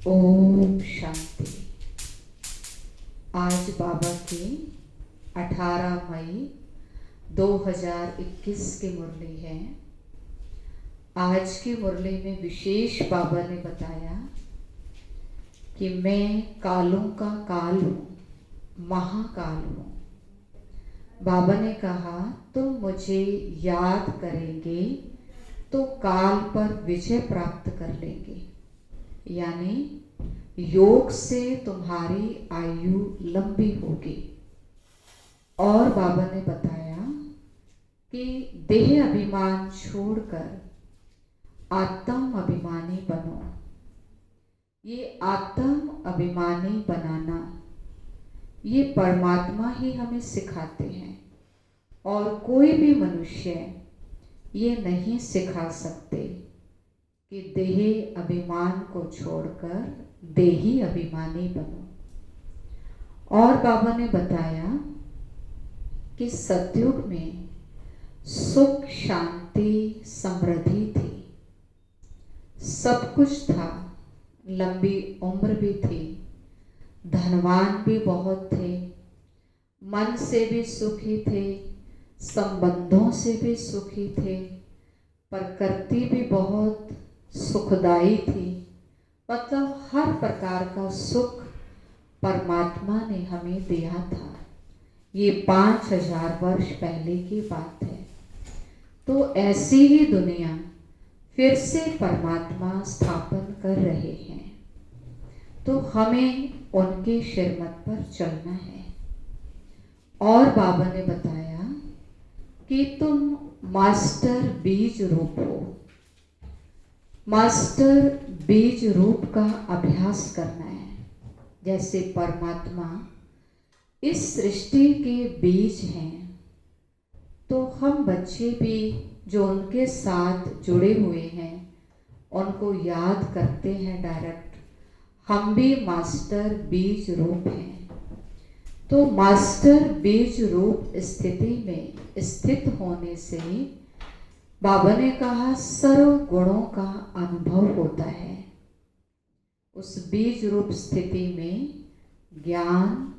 ओम शांति। आज बाबा की 18 मई 2021 की मुरली है। आज की मुरली में विशेष बाबा ने बताया कि मैं कालों का काल हूँ, महाकाल हूँ। बाबा ने कहा तुम मुझे याद करेंगे तो काल पर विजय प्राप्त कर लेंगे, यानी योग से तुम्हारी आयु लंबी होगी। और बाबा ने बताया कि देह अभिमान छोड़कर आत्म अभिमानी बनो। ये आत्म अभिमानी बनाना ये परमात्मा ही हमें सिखाते हैं और कोई भी मनुष्य ये नहीं सिखा सकते कि देही अभिमान को छोड़कर देही अभिमानी बनो। और बाबा ने बताया कि सतयुग में सुख, शांति, समृद्धि थी, सब कुछ था, लंबी उम्र भी थी, धनवान भी बहुत थे, मन से भी सुखी थे, संबंधों से भी सुखी थे, प्रकृति भी बहुत सुखदाई थी। मतलब हर प्रकार का सुख परमात्मा ने हमें दिया था। ये 5000 वर्ष पहले की बात है। तो ऐसी ही दुनिया फिर से परमात्मा स्थापन कर रहे हैं, तो हमें उनके श्रीमत पर चलना है। और बाबा ने बताया कि तुम मास्टर बीज रूप हो। मास्टर बीज रूप का अभ्यास करना है। जैसे परमात्मा इस सृष्टि के बीज हैं, तो हम बच्चे भी जो उनके साथ जुड़े हुए हैं उनको याद करते हैं डायरेक्ट। हम भी मास्टर बीज रूप हैं। तो मास्टर बीज रूप स्थिति में स्थित होने से बाबा ने कहा सर्व गुणों का अनुभव होता है। उस बीज रूप स्थिति में ज्ञान,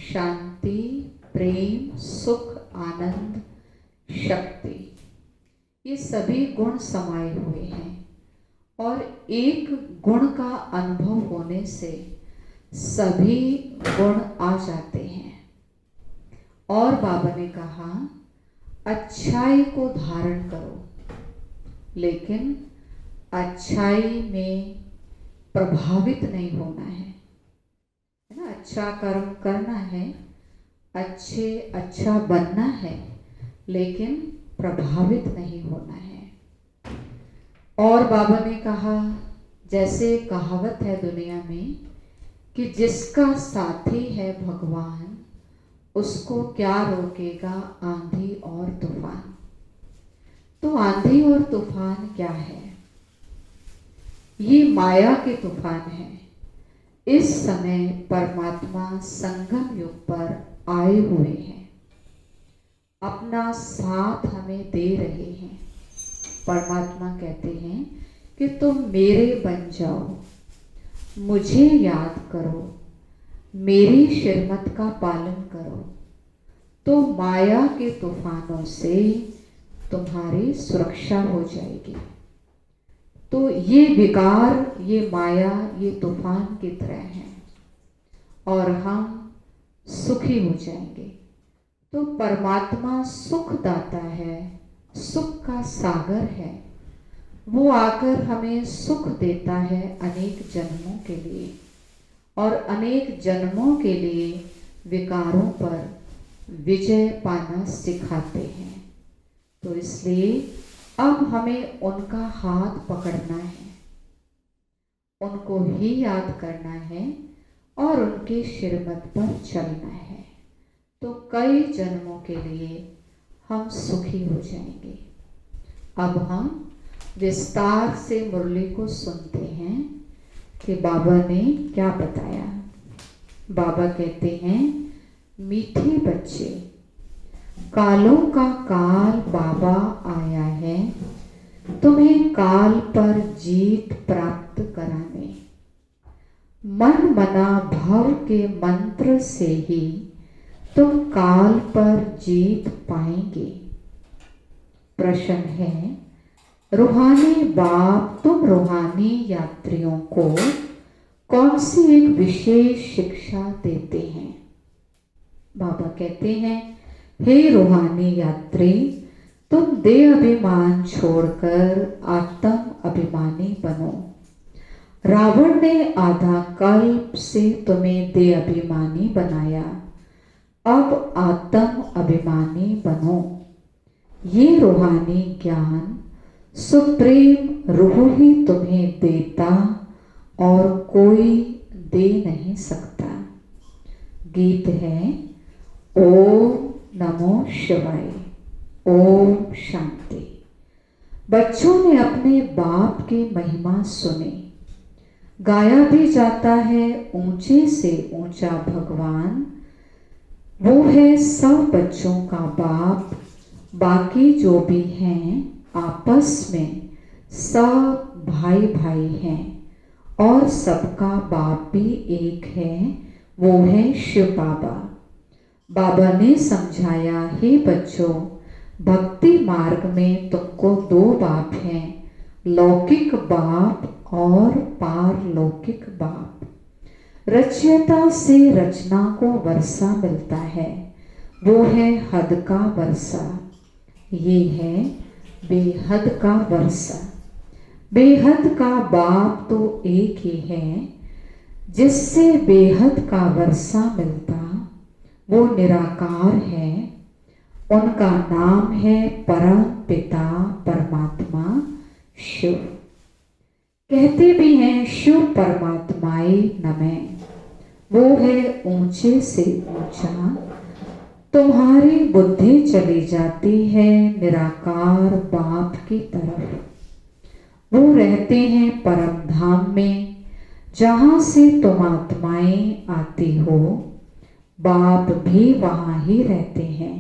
शांति, प्रेम, सुख, आनंद, शक्ति, ये सभी गुण समाये हुए हैं। और एक गुण का अनुभव होने से सभी गुण आ जाते हैं। और बाबा ने कहा अच्छाई को धारण करो, लेकिन अच्छाई में प्रभावित नहीं होना है ना। अच्छा कर्म करना है, अच्छा बनना है, लेकिन प्रभावित नहीं होना है। और बाबा ने कहा जैसे कहावत है दुनिया में कि जिसका साथी है भगवान, उसको क्या रोकेगा आंधी और तूफान। तो आंधी और तूफान क्या है? ये माया के तूफान है। इस समय परमात्मा संगम युग पर आए हुए हैं, अपना साथ हमें दे रहे हैं। परमात्मा कहते हैं कि तुम मेरे बन जाओ, मुझे याद करो, मेरी श्रीमत का पालन करो, तो माया के तूफानों से तुम्हारी सुरक्षा हो जाएगी। तो ये विकार, ये माया, ये तूफान की तरह हैं और हम सुखी हो जाएंगे। तो परमात्मा सुख दाता है, सुख का सागर है। वो आकर हमें सुख देता है अनेक जन्मों के लिए, और अनेक जन्मों के लिए विकारों पर विजय पाना सिखाते हैं। तो इसलिए अब हमें उनका हाथ पकड़ना है, उनको ही याद करना है और उनके श्रीमत पर चलना है। तो कई जन्मों के लिए हम सुखी हो जाएंगे। अब हम विस्तार से मुरली को सुनते हैं कि बाबा ने क्या बताया। बाबा कहते हैं मीठे बच्चे, कालों का काल बाबा आया है तुम्हें काल पर जीत प्राप्त कराने। मन मना भव के मंत्र से ही तुम काल पर जीत पाएंगे। प्रश्न है, रूहानी बाप तुम रूहानी यात्रियों को कौन सी एक विशेष शिक्षा देते हैं? बाबा कहते हैं, हे रूहानी यात्री, तुम देह अभिमान छोड़कर आत्म अभिमानी बनो। रावण ने आधा कल्प से तुम्हें देह अभिमानी बनाया, अब आत्म अभिमानी बनो। ये रूहानी ज्ञान सुप्रीम रूह ही तुम्हें देता और कोई दे नहीं सकता। गीत है, ओम नमो शिवाय, ओम शांति। बच्चों ने अपने बाप की महिमा सुनी। गाया भी जाता है, ऊंचे से ऊंचा भगवान वो है सब बच्चों का बाप। बाकी जो भी हैं आपस में सब भाई भाई हैं और सबका बाप भी एक है, वो है शिव बाबा। बाबा ने समझाया, हे बच्चों, भक्ति मार्ग में तुमको दो बाप हैं, लौकिक बाप और पारलौकिक बाप। रचयिता से रचना को वर्षा मिलता है, वो है हद का वर्षा। ये है बेहद का वर्षा। बेहद का बाप तो एक ही है, जिससे बेहद का वर्षा मिलता, वो निराकार है। उनका नाम है परम पिता परमात्मा शिव। कहते भी हैं शिव परमात्माए नमः। वो है ऊंचे से ऊंचा। तुम्हारी बुद्धि चली जाती है निराकार बाप की तरफ। वो रहते हैं परम धाम में, जहां से तुम आत्माएं आती हो। बाप भी वहां ही रहते हैं।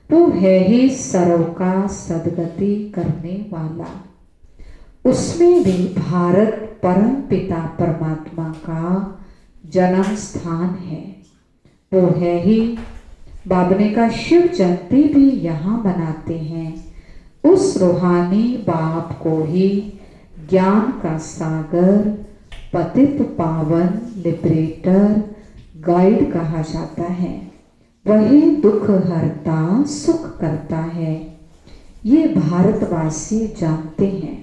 वो है ही सर्व का सदगति करने वाला। उसमें भी भारत परम पिता परमात्मा का जन्म स्थान है। वो है ही, बाबा ने कहा, शिव जयंती भी यहाँ मनाते हैं। उस रूहानी बाप को ही ज्ञान का सागर, पतित पावन, लिबरेटर, गाइड कहा जाता है। वही दुख हरता, सुख करता है। ये भारतवासी जानते हैं।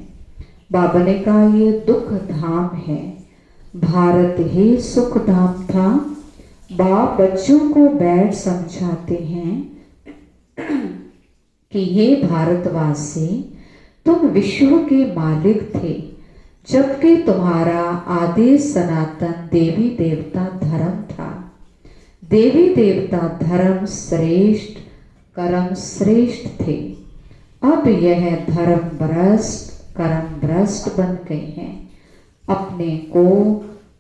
बाबा ने कहा, ये दुख धाम है, भारत ही सुख धाम था। बाप बच्चों को बैठ समझाते हैं कि ये भारतवासी, तुम विश्व के मालिक थे, जबकि तुम्हारा आदि सनातन देवी देवता धर्म था। देवी देवता धर्म श्रेष्ठ, कर्म श्रेष्ठ थे। अब यह धर्म भ्रष्ट, कर्म भ्रष्ट बन गए हैं। अपने को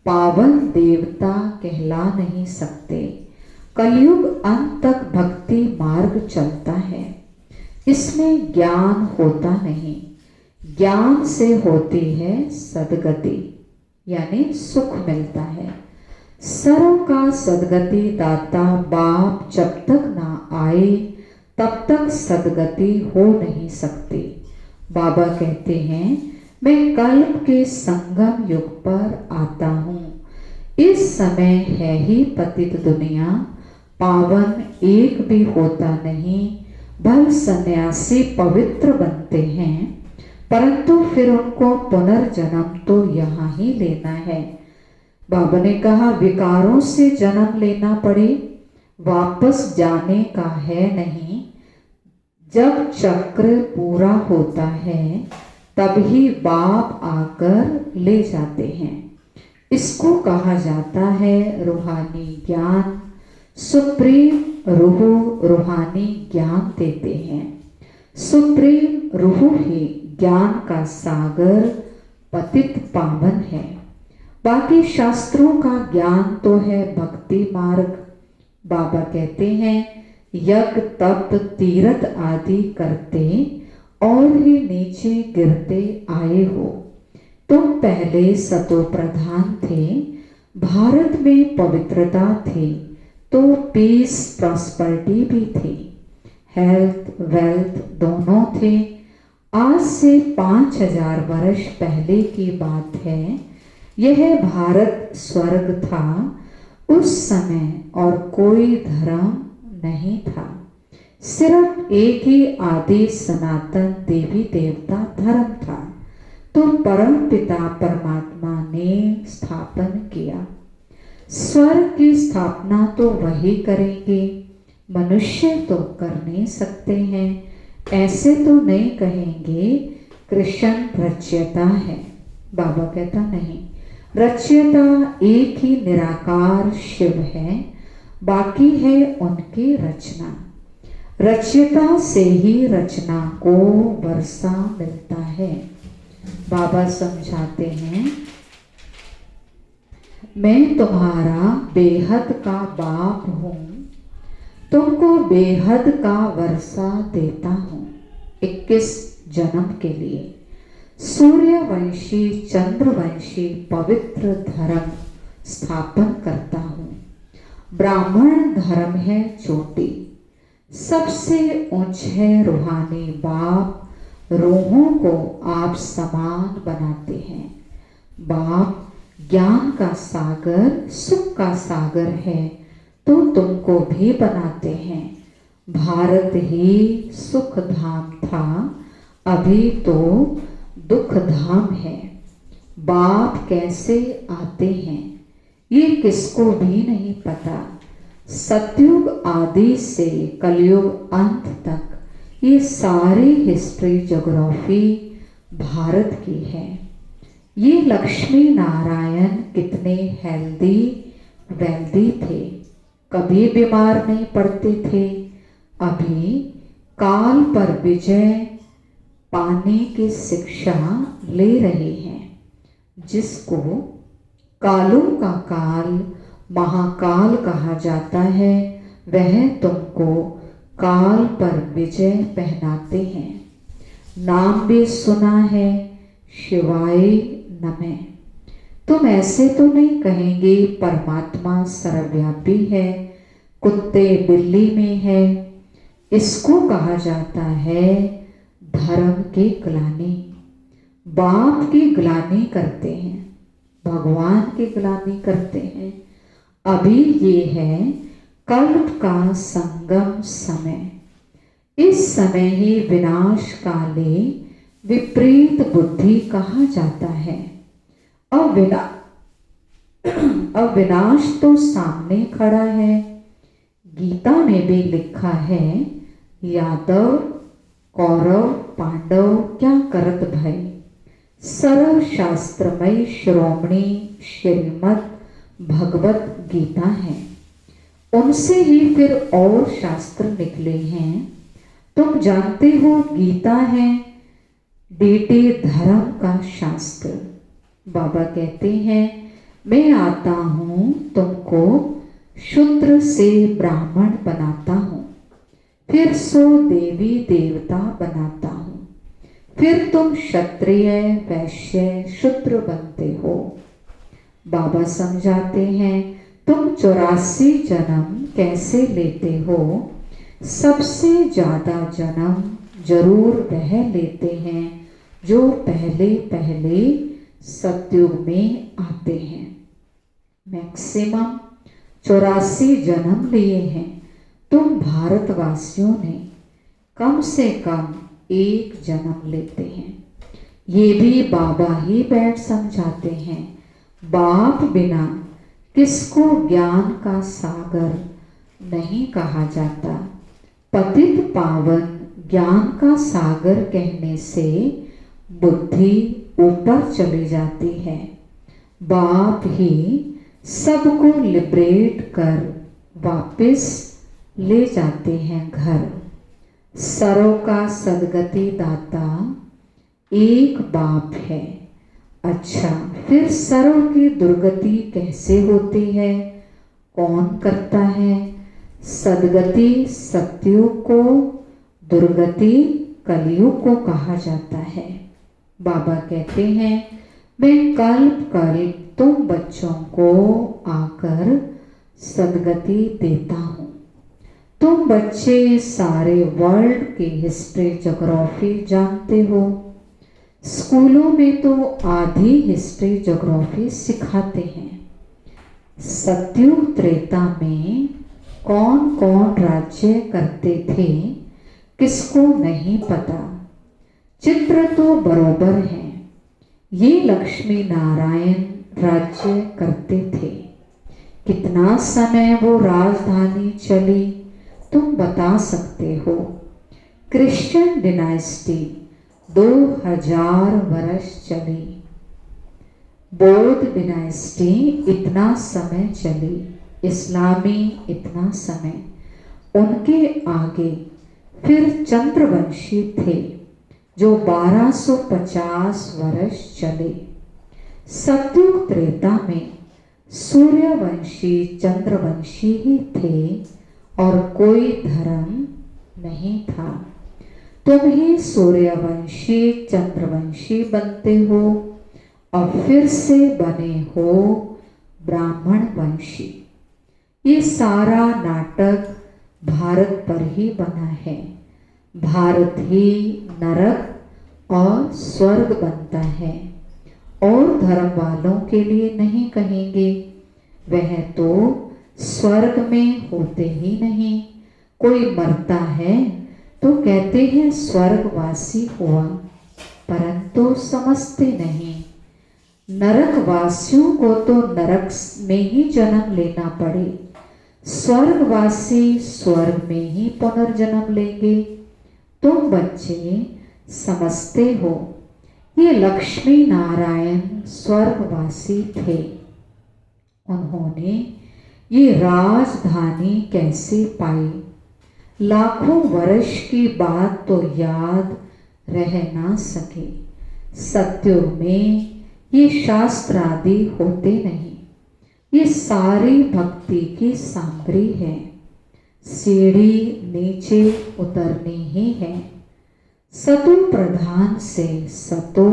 पावन देवता कहला नहीं सकते। कलयुग अंत तक भक्ति मार्ग चलता है। इसमें ज्ञान होता नहीं। ज्ञान से होती है सदगति, यानी सुख मिलता है। सर्व का सदगति दाता बाप जब तक ना आए तब तक सदगति हो नहीं सकती। बाबा कहते हैं, मैं कल्प के संगम युग पर आता हूँ। इस समय है ही पतित दुनिया, पावन एक भी होता नहीं। भल सन्यासी पवित्र बनते हैं, परंतु फिर उनको पुनर्जन्म तो यहाँ ही लेना है। बाबा ने कहा, विकारों से जन्म लेना पड़े, वापस जाने का है नहीं। जब चक्र पूरा होता है तभी बाप आकर ले जाते हैं। इसको कहा जाता है रूहानी ज्ञान। सुप्रीम रूह रूहानी ज्ञान देते हैं। सुप्रीम रूह ही ज्ञान का सागर, पतित पावन है। बाकी शास्त्रों का ज्ञान तो है भक्ति मार्ग। बाबा कहते हैं, यज्ञ तप तीर्थ आदि करते और ही नीचे गिरते आए हो। तुम पहले सतो प्रधान थे, भारत में पवित्रता थी तो पीस प्रॉस्पेरिटी भी थी, हेल्थ वेल्थ दोनों थे। आज से 5000 वर्ष पहले की बात है। यह भारत स्वर्ग था उस समय और कोई धर्म नहीं था, सिर्फ एक ही आदि सनातन देवी देवता धर्म था, तो परम पिता परमात्मा ने स्थापन किया। स्वर्ग की स्थापना तो वही करेंगे, मनुष्य तो कर नहीं सकते हैं। ऐसे तो नहीं कहेंगे कृष्ण रचयिता है। बाबा कहता नहीं, रचयिता एक ही निराकार शिव है, बाकी है उनकी रचना। रचयिता से ही रचना को वर्षा मिलता है। बाबा समझाते हैं, मैं तुम्हारा बेहद का बाप हूं, तुमको बेहद का वर्षा देता हूं 21 जन्म के लिए। सूर्यवंशी चंद्रवंशी पवित्र धर्म स्थापन करता हूं। ब्राह्मण धर्म है चोटी, सबसे ऊंच है रूहानी बाप। रूहों को आप समान बनाते हैं। बाप ज्ञान का सागर सुख का सागर है, तो तुमको भी बनाते हैं। भारत ही सुख धाम था, अभी तो दुख धाम है। बाप कैसे आते हैं ये किसको भी नहीं पता। सतयुग आदि से कलयुग अंत तक ये सारी हिस्ट्री ज्योग्राफी भारत की है। ये लक्ष्मी नारायण कितने हेल्दी वेल्दी थे, कभी बीमार नहीं पड़ते थे। अभी काल पर विजय पाने की शिक्षा ले रहे हैं, जिसको कालों का काल महाकाल कहा जाता है। वह तुमको काल पर विजय पहनाते हैं। नाम भी सुना है, शिवाय नमः। तुम ऐसे तो नहीं कहेंगे परमात्मा सर्वव्यापी है, कुत्ते बिल्ली में है। इसको कहा जाता है धर्म की ग्लानि। बाप की ग्लानि करते हैं, भगवान की ग्लानि करते हैं। अभी ये है कल्प का संगम समय। इस समय ही विनाश काले विपरीत बुद्धि कहा जाता है। अविनाश तो सामने खड़ा है। गीता में भी लिखा है, यादव कौरव पांडव क्या करत भय, सर्व शास्त्रमय श्रोमणी श्रीमद् भगवत गीता है। उनसे ही फिर और शास्त्र निकले हैं। तुम जानते हो गीता है डीटी धर्म का शास्त्र। बाबा कहते हैं, मैं आता हूं तुमको शूद्र से ब्राह्मण बनाता हूं, फिर सो देवी देवता बनाता हूं, फिर तुम क्षत्रिय वैश्य शूद्र बनते हो। बाबा समझाते हैं, तुम 84 जन्म कैसे लेते हो। सबसे ज्यादा जन्म जरूर वह लेते हैं जो पहले पहले सतयुग में आते हैं। मैक्सिमम 84 जन्म लिए हैं। तुम भारतवासियों ने कम से कम 1 जन्म लेते हैं। ये भी बाबा ही बैठ समझाते हैं। बाप बिना किसको ज्ञान का सागर नहीं कहा जाता। पतित पावन ज्ञान का सागर कहने से बुद्धि ऊपर चली जाती है। बाप ही सबको लिबरेट कर वापस ले जाते हैं घर। सर्व का सदगति दाता एक बाप है। अच्छा, फिर सर्व की दुर्गति कैसे होती है, कौन करता है। सदगति सतयुग को, दुर्गति कलयुग को कहा जाता है। बाबा कहते हैं, मैं कल्प कल्प तुम बच्चों को आकर सदगति देता हूँ। तुम बच्चे सारे वर्ल्ड की हिस्ट्री ज्योग्राफी जानते हो। स्कूलों में तो आधी हिस्ट्री ज्योग्राफी सिखाते हैं। सतयुग त्रेता में कौन कौन राज्य करते थे किसको नहीं पता। चित्र तो बरोबर है। ये लक्ष्मी नारायण राज्य करते थे। कितना समय वो राजधानी चली तुम बता सकते हो। क्रिश्चियन डिनाइस्टी 2000 वर्ष चली। बौद्ध डिनाइस्टी इतना समय चली। इस्लामी इतना समय। उनके आगे फिर चंद्रवंशी थे जो 1250 वर्ष चले। सतयुग त्रेता में सूर्यवंशी चंद्रवंशी ही थे और कोई धर्म नहीं था। तुम ही सूर्यवंशी चंद्रवंशी बनते हो और फिर से बने हो ब्राह्मण वंशी। ये सारा नाटक भारत पर ही बना है। भारत ही नरक और स्वर्ग बनता है और धर्म वालों के लिए नहीं कहेंगे। वह तो स्वर्ग में होते ही नहीं। कोई मरता है तो कहते हैं स्वर्गवासी हुआ, परंतु समझते नहीं नरकवासियों को तो नरक में ही जन्म लेना पड़े। स्वर्गवासी स्वर्ग में ही पुनर्जन्म लेंगे। तुम बच्चे समझते हो ये लक्ष्मी नारायण स्वर्गवासी थे। उन्होंने ये राजधानी कैसे पाई? लाखों वर्ष की बात तो याद रह ना सके। सतयुग में ये शास्त्र आदि होते नहीं। ये सारी भक्ति की सामग्री है। सीढ़ी नीचे उतरनी ही है। सतो प्रधान से सतो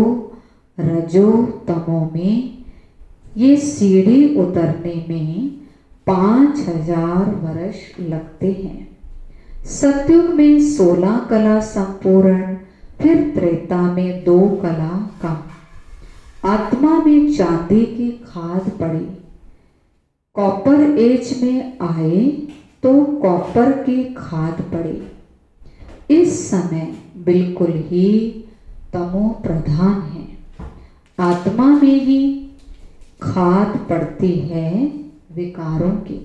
रजो तमो में ये सीढ़ी उतरने में 5000 वर्ष लगते हैं। सतयुग में 16 कला संपूर्ण, फिर त्रेता में 2 कला कम। आत्मा में चांदी की खाद पड़ी। कॉपर एज में आए तो कॉपर की खाद पड़ी। इस समय बिल्कुल ही तमो प्रधान है। आत्मा में ही खाद पड़ती है विकारों की।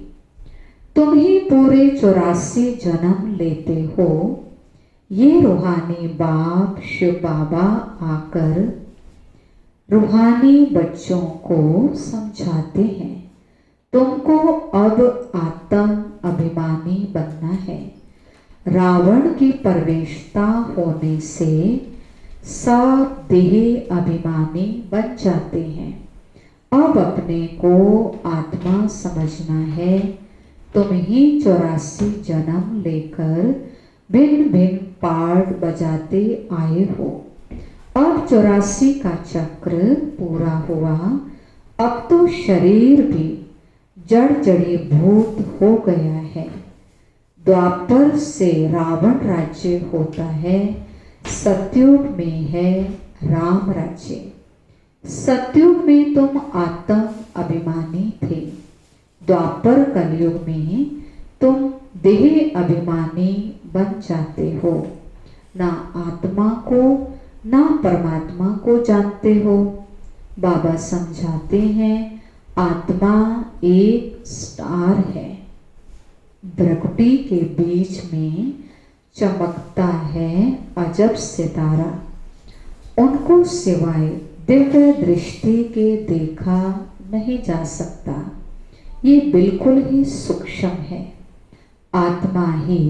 तुम ही पूरे 84 जन्म लेते हो। ये रूहानी बाप शिव बाबा आकर रूहानी बच्चों को समझाते हैं तुमको अब आत्म अभिमानी बनना है। रावण की परवेशता होने से सब देह अभिमानी बन जाते हैं। अब अपने को आत्मा समझना है। तुम ही 84 जन्म लेकर भिन्न भिन्न पार्ट बजाते आए हो। अब 84 का चक्र पूरा हुआ। अब तो शरीर भी जड़ जड़ीभूत हो गया है। द्वापर से रावण राज्य होता है। सतयुग में है राम राज्य। सतयुग में तुम आत्म अभिमानी थे। द्वापर कलयुग में तुम देह अभिमानी बन जाते हो। ना आत्मा को ना परमात्मा को जानते हो। बाबा समझाते हैं आत्मा एक स्टार है। प्रकृति के बीच में चमकता है अजब सितारा। उनको सिवाय दिव्य दृष्टि के देखा नहीं जा सकता। ये बिल्कुल ही सूक्ष्म है। आत्मा ही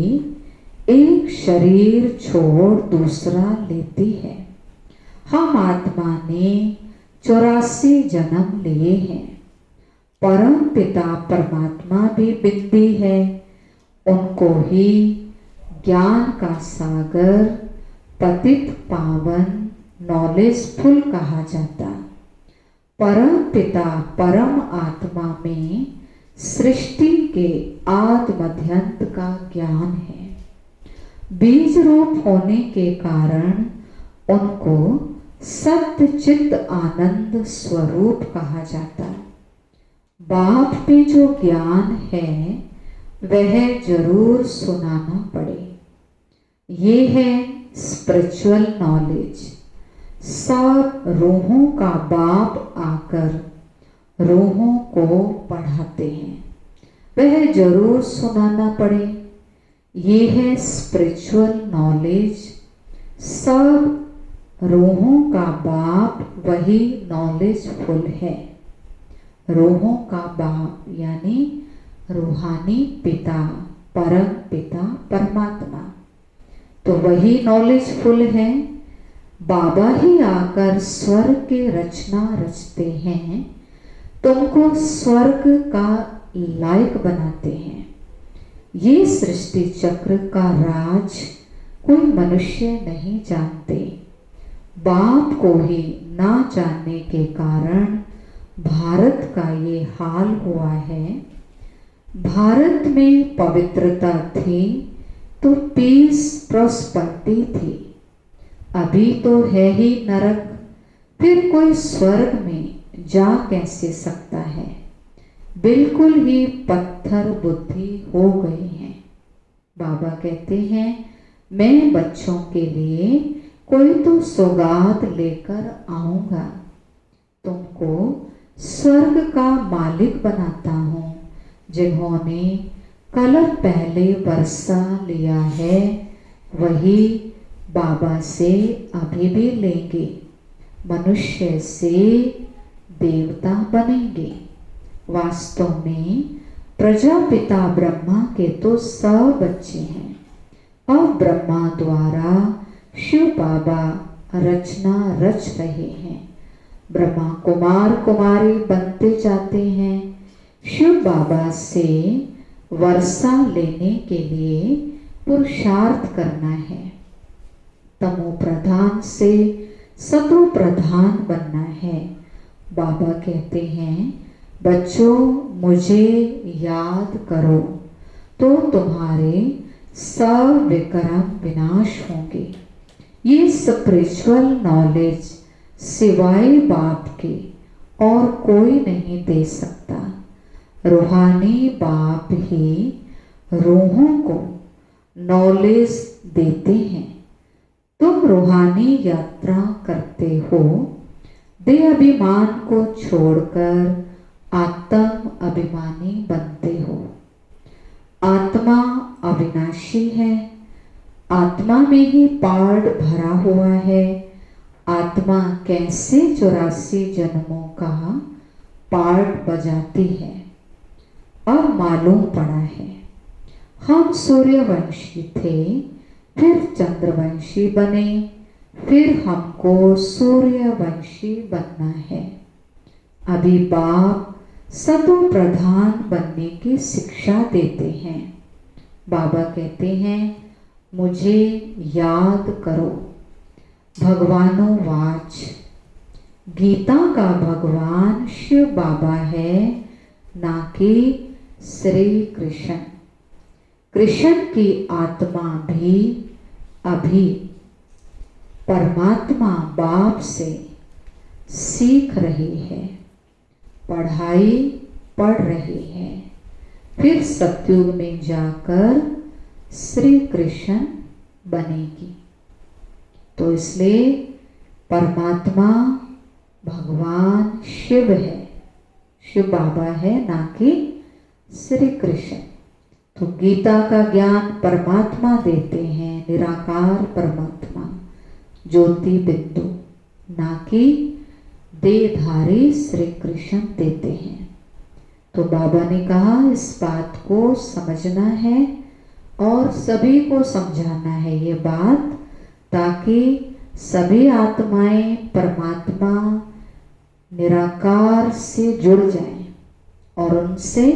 एक शरीर छोड़ दूसरा लेती है। हम आत्मा ने 84 जन्म लिए हैं। परम पिता परमात्मा भी बिंदी है। उनको ही ज्ञान का सागर, पतित पावन, नॉलेजफुल कहा जाता। परम पिता परम आत्मा में सृष्टि के आदि मध्यंत का ज्ञान है। बीज रूप होने के कारण उनको सत्य चित्त आनंद स्वरूप कहा जाता है। बाप में जो ज्ञान है वह जरूर सुनाना पड़े। ये है स्पिरिचुअल नॉलेज। सब रूहों का बाप आकर रूहों को पढ़ाते हैं, वह जरूर सुनाना पड़े। ये है स्पिरिचुअल नॉलेज। सब रूहों का बाप वही नॉलेजफुल है। रूहों का बाप यानी रूहानी पिता, परम पिता परमात्मा, तो वही नॉलेजफुल है। बाबा ही आकर स्वर्ग के रचना रचते हैं, तुमको स्वर्ग का लायक बनाते हैं। ये सृष्टि चक्र का राज कोई मनुष्य नहीं जानते। बाप को ही ना जानने के कारण भारत का ये हाल हुआ है। भारत में पवित्रता थी तो पीस प्रॉस्पेरिटी थी। अभी तो है ही नरक, फिर कोई स्वर्ग में जा कैसे सकता है। बिल्कुल ही पत्थर बुद्धि हो गए हैं। बाबा कहते हैं मैं बच्चों के लिए कोई तो सौगात लेकर आऊंगा, तुमको स्वर्ग का मालिक बनाता हूँ। जिन्होंने कलर पहले वर्षा लिया है वही बाबा से अभी भी लेंगे, मनुष्य से देवता बनेंगे। वास्तव में प्रजापिता ब्रह्मा के तो 100 बच्चे हैं। अब ब्रह्मा द्वारा शिव बाबा रचना रच रहे हैं। ब्रह्मा कुमार कुमारी बनते जाते हैं। शिव बाबा से वर्षा लेने के लिए पुरुषार्थ करना है। तमो प्रधान से सतो प्रधान बनना है। बाबा कहते हैं बच्चों मुझे याद करो तो तुम्हारे सब विक्रम विनाश होंगे। ये स्पिरिचुअल नॉलेज सिवाय बाप के और कोई नहीं दे सकता। रूहानी बाप ही रूहों को नॉलेज देते हैं। तुम रूहानी यात्रा करते हो, देह अभिमान को छोड़कर आत्म अभिमानी बनते हो। आत्मा अविनाशी है। आत्मा में ही पार्ट भरा हुआ है। आत्मा कैसे 84 जन्मों का पार्ट बजाती है। अब मालूम पड़ा है हम सूर्यवंशी थे, फिर चंद्रवंशी बने, फिर हमको सूर्यवंशी बनना है। अभी बाप सतो प्रधान बनने की शिक्षा देते हैं। बाबा कहते हैं मुझे याद करो। भगवानों वाच, गीता का भगवान शिव बाबा है, ना कि श्री कृष्ण। कृष्ण की आत्मा भी अभी परमात्मा बाप से सीख रही है, पढ़ाई पढ़ रही है, फिर सतयुग में जाकर श्री कृष्ण बनेगी। तो इसलिए परमात्मा भगवान शिव है, शिव बाबा है, ना कि श्री कृष्ण। तो गीता का ज्ञान परमात्मा देते हैं, निराकार परमात्मा, ज्योति बिंदु, ना कि देहधारी श्री कृष्ण देते हैं। तो बाबा ने कहा इस बात को समझना है और सभी को समझाना है ये बात, ताकि सभी आत्माएं परमात्मा निराकार से जुड़ जाएं और उनसे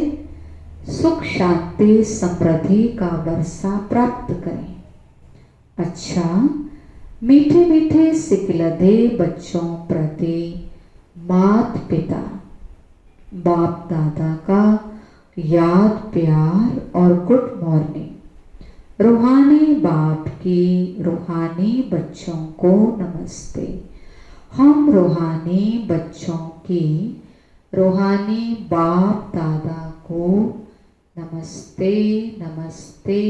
सुख शांति समृद्धि का वर्षा प्राप्त करें। अच्छा, मीठे मीठे सिकलधे बच्चों प्रति माता पिता बाप दादा का याद प्यार और गुड मॉर्निंग। रूहानी बाप की रूहानी बच्चों को नमस्ते। हम रूहानी बच्चों की रूहानी बाप दादा को नमस्ते नमस्ते।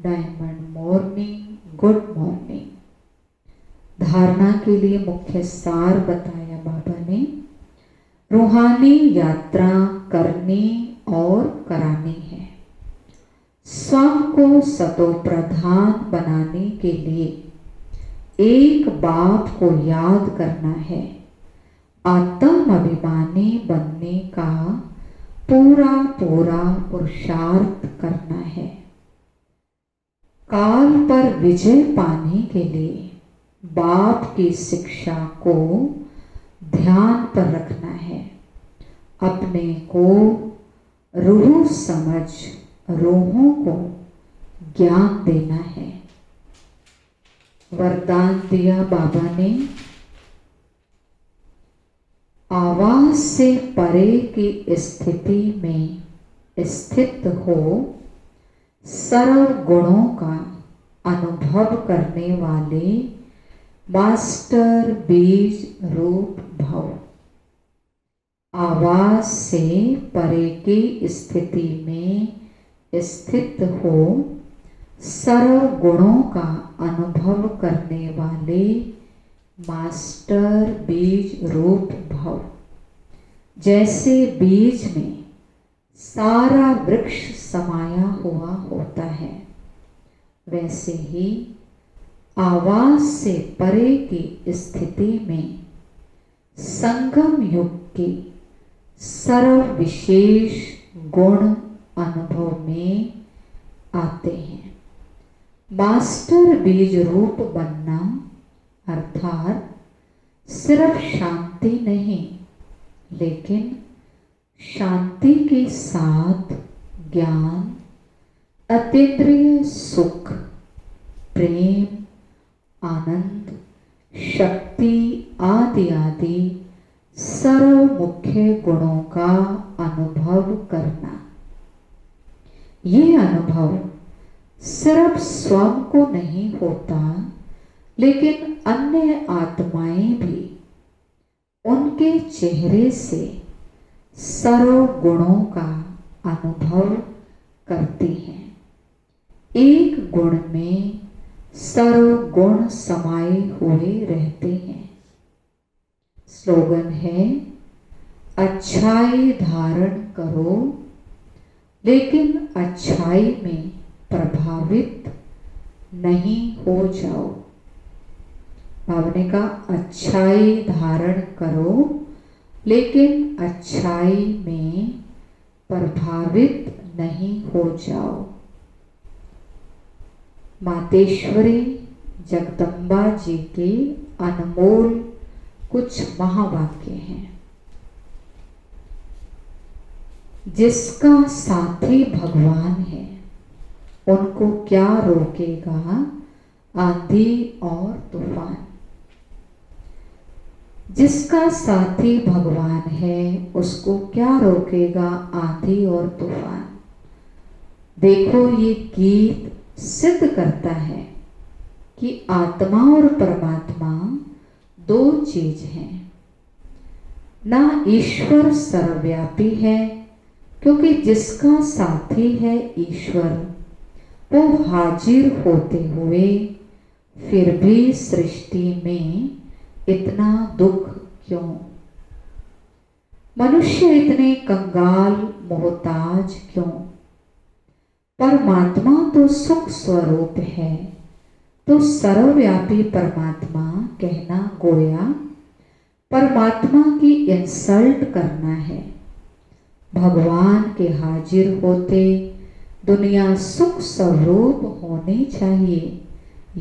Diamond morning, good morning. धारणा के लिए मुख्य सार बताया बाबा ने। रूहानी यात्रा करनी और करानी है। स्वयं को सतो प्रधान बनाने के लिए एक बाप को याद करना है। आत्म अभिमानी बनने का पूरा पूरा पुरुषार्थ करना है। काल पर विजय पाने के लिए बाप की शिक्षा को ध्यान पर रखना है। अपने को रूह समझ रूहों को ज्ञान देना है। वरदान दिया बाबा ने, आवाज से परे की स्थिति में स्थित हो सर्व गुणों का अनुभव करने वाले मास्टर बीज रूप भव। आवाज से परे की स्थिति में स्थित हो सर्व गुणों का अनुभव करने वाले मास्टर बीज रूप भव। जैसे बीज में सारा वृक्ष समाया हुआ होता है, वैसे ही आवाज से परे की स्थिति में संगम युग के सर्व विशेष गुण अनुभव में आते हैं। मास्टर बीज रूप बनना अर्थात सिर्फ शांति नहीं, लेकिन शांति के साथ ज्ञान, अतीन्द्रिय सुख, प्रेम, आनंद, शक्ति आदि आदि सर्व मुख्य गुणों का अनुभव करना। ये अनुभव सिर्फ स्वयं को नहीं होता, लेकिन अन्य आत्माएं भी उनके चेहरे से सर्व गुणों का अनुभव करती हैं। एक गुण में सर्व गुण समाये हुए रहते हैं। स्लोगन है, अच्छाई धारण करो लेकिन अच्छाई में प्रभावित नहीं हो जाओ। बाबा ने कहा, अच्छाई धारण करो लेकिन अच्छाई में प्रभावित नहीं हो जाओ। मातेश्वरी जगदम्बा जी के अनमोल कुछ महावाक्य हैं। जिसका साथी भगवान है, उनको क्या रोकेगा आंधी और तूफान। जिसका साथी भगवान है, उसको क्या रोकेगा आंधी और तूफान। देखो, ये गीत सिद्ध करता है कि आत्मा और परमात्मा दो चीज हैं। ना ईश्वर सर्वव्यापी है, क्योंकि जिसका साथी है ईश्वर, वो हाजिर होते हुए फिर भी सृष्टि में इतना दुख क्यों। मनुष्य इतने कंगाल मोहताज क्यों। परमात्मा तो सुख स्वरूप है, तो सर्वव्यापी परमात्मा कहना गोया परमात्मा की इंसल्ट करना है। भगवान के हाजिर होते दुनिया सुख स्वरूप होनी चाहिए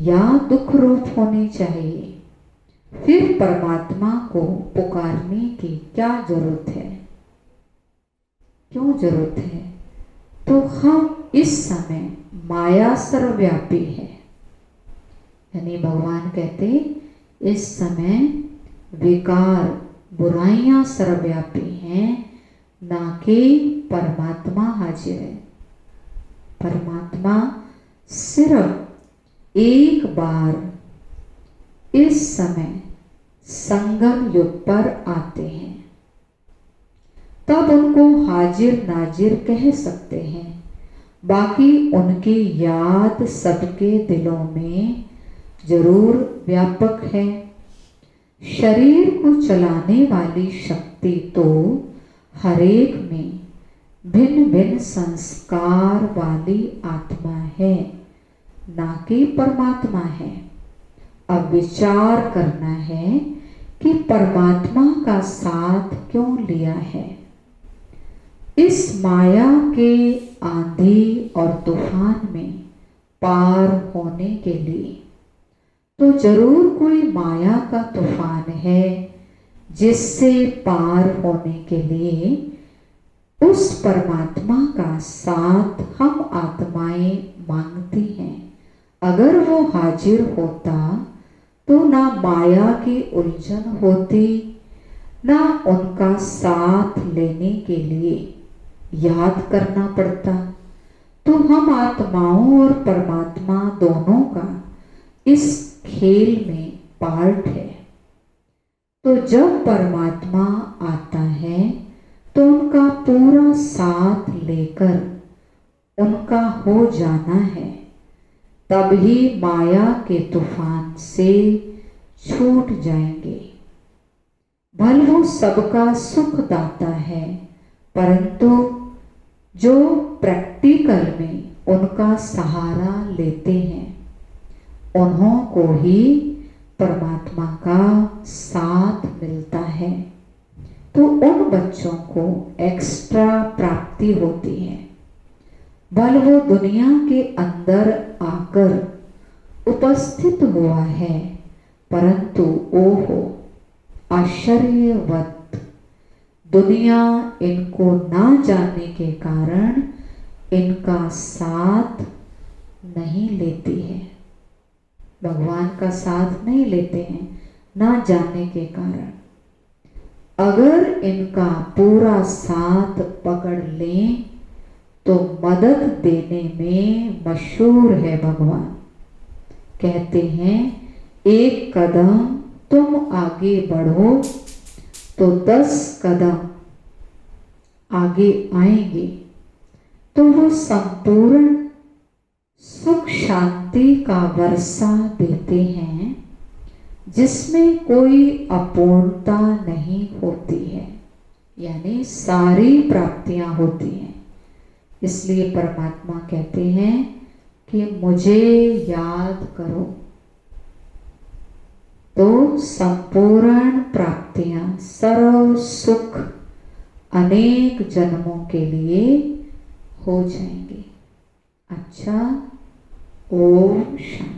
या दुख रूप होनी चाहिए। फिर परमात्मा को पुकारने की क्या जरूरत है, क्यों जरूरत है। तो हम इस समय माया सर्वव्यापी है, यानी भगवान कहते इस समय विकार बुराइयां सर्वव्यापी हैं, ना कि परमात्मा हाजिर है। परमात्मा सिर्फ एक बार इस समय संगम युग पर आते हैं, तब उनको हाजिर नाजिर कह सकते हैं। बाकी उनकी याद सबके दिलों में जरूर व्यापक है। शरीर को चलाने वाली शक्ति तो हरेक में भिन्न भिन्न संस्कार वाली आत्मा है, ना कि परमात्मा है। अब विचार करना है कि परमात्मा का साथ क्यों लिया है। इस माया के आंधी और तूफान में पार होने के लिए तो जरूर कोई माया का तूफान है, जिससे पार होने के लिए उस परमात्मा का साथ हम आत्माएं मांगती हैं। अगर वो हाजिर होता तो ना माया की उलझन होती, ना उनका साथ लेने के लिए याद करना पड़ता। तो हम आत्माओं और परमात्मा दोनों का इस खेल में पार्ट है। तो जब परमात्मा आता है तो उनका पूरा साथ लेकर उनका हो जाना है, तभी माया के तूफान से छूट जाएंगे। भले वो सबका सुख दाता है, परंतु जो प्रैक्टिकल में उनका सहारा लेते हैं, उन्हों को ही परमात्मा का साथ मिलता है। तो उन बच्चों को एक्स्ट्रा प्राप्ति होती है। भले वो दुनिया के अंदर आकर उपस्थित हुआ है, परंतु ओहो आश्चर्यवत दुनिया इनको ना जानने के कारण इनका साथ नहीं लेती है। भगवान का साथ नहीं लेते हैं ना जानने के कारण। अगर इनका पूरा साथ पकड़ लें तो मदद देने में मशहूर है भगवान। कहते हैं एक कदम तुम आगे बढ़ो तो 10 कदम आगे आएंगे। तो वो संपूर्ण सुख शांति का वर्षा देते हैं, जिसमें कोई अपूर्णता नहीं होती है, यानी सारी प्राप्तियां होती हैं। इसलिए परमात्मा कहते हैं कि मुझे याद करो, तो संपूर्ण प्राप्तियां सर्व सुख अनेक जन्मों के लिए हो जाएंगे। अच्छा, ओम शांति।